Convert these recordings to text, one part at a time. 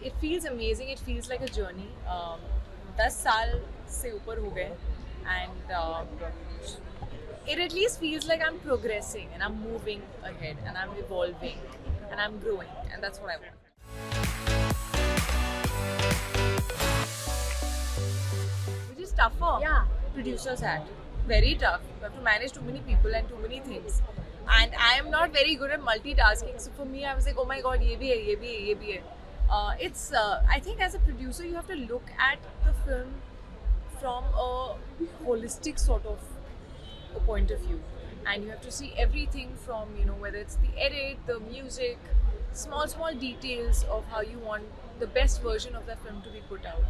it feels amazing. It feels like a journey. 10 साल से ऊपर हो गए and it at least feels like I'm progressing and I'm moving ahead and I'm evolving and I'm growing, and that's what I want. Which is tougher. Yeah. Producers had. Very tough. You have to manage too many people and too many things. And I am not very good at multitasking. So for me, I was like, oh my god, ye bhi hai, ye bhi hai, ye bhi hai. I think as a producer, you have to look at the film from a holistic sort of a point of view. And you have to see everything from, whether it's the edit, the music, small details of how you want the best version of that film to be put out.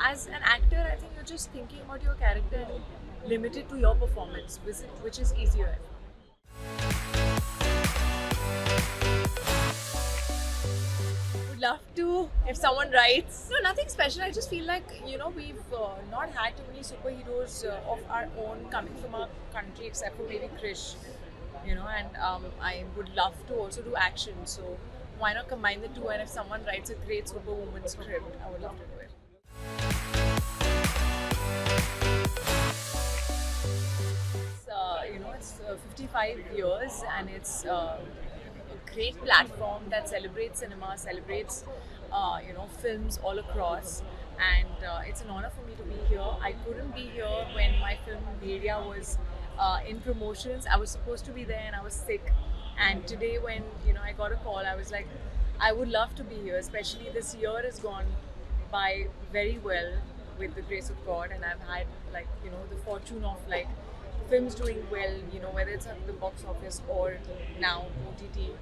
As an actor, I think you're just thinking about your character and limited to your performance, which is easier. Would love to if someone writes. No, nothing special. I just feel like we've not had too many superheroes of our own coming from our country, except for maybe Krish. And I would love to also do action. So why not combine the two? And if someone writes a great Superwoman script, I would love to do it. It's 55 years, and it's a great platform that celebrates cinema, celebrates films all across, and it's an honor for me to be here. I couldn't be here when my film Media was in promotions. I was supposed to be there and I was sick, and today when I got a call, I was like, I would love to be here, especially this year has gone by very well with the grace of God, and I've had the fortune of films doing well, whether it's at the box office or now OTT,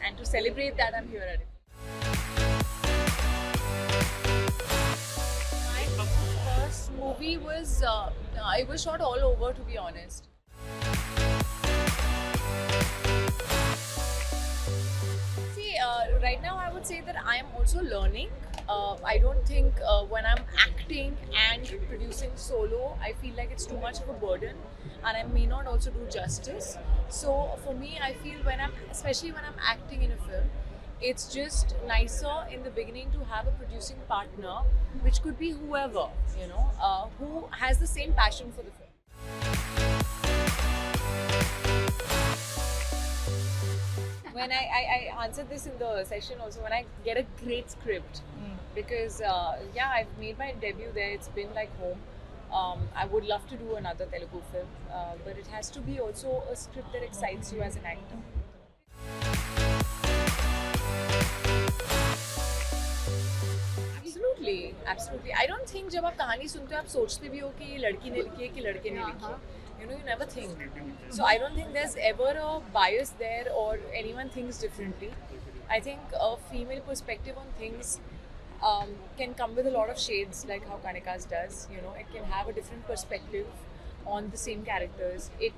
and to celebrate that, I'm here at it. My first movie was it was shot all over, to be honest. See, right now I would say that I am also learning. I don't think when I'm acting and producing solo, I feel like it's too much of a burden, and I may not also do justice. So for me, I feel especially when I'm acting in a film, it's just nicer in the beginning to have a producing partner, which could be whoever, who has the same passion for the film. When I answered this in the session also, when I get a great script, because I've made my debut there. It's been like home. I would love to do another Telugu film, but it has to be also a script that excites you as an actor. Absolutely. I don't think जब आप कहानी सुनते हो आप सोचते भी हो कि ये लड़की ने लिखी है कि लड़के ने लिखी है. You never think. So I don't think there's ever a bias there or anyone thinks differently. I think a female perspective on things can come with a lot of shades, like how Kanika's does. It can have a different perspective on the same characters. It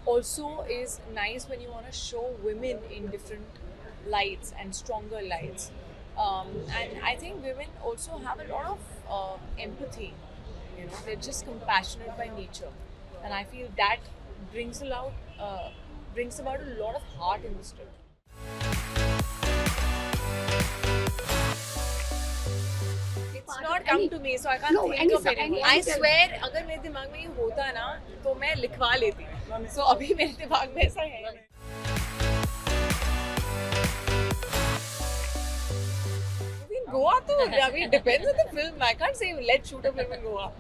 also is nice when you want to show women in different lights and stronger lights. And I think women also have a lot of empathy. They're just compassionate by nature, and I feel that brings about a lot of heart in the story. It's not come to me, so I can't think of anyone. I swear, अगर मेरे दिमाग में ये होता ना, तो मैं लिखवा लेती. So अभी मेरे दिमाग में ऐसा है. Goa, it depends on the film. I can't say let's shoot a film in Goa.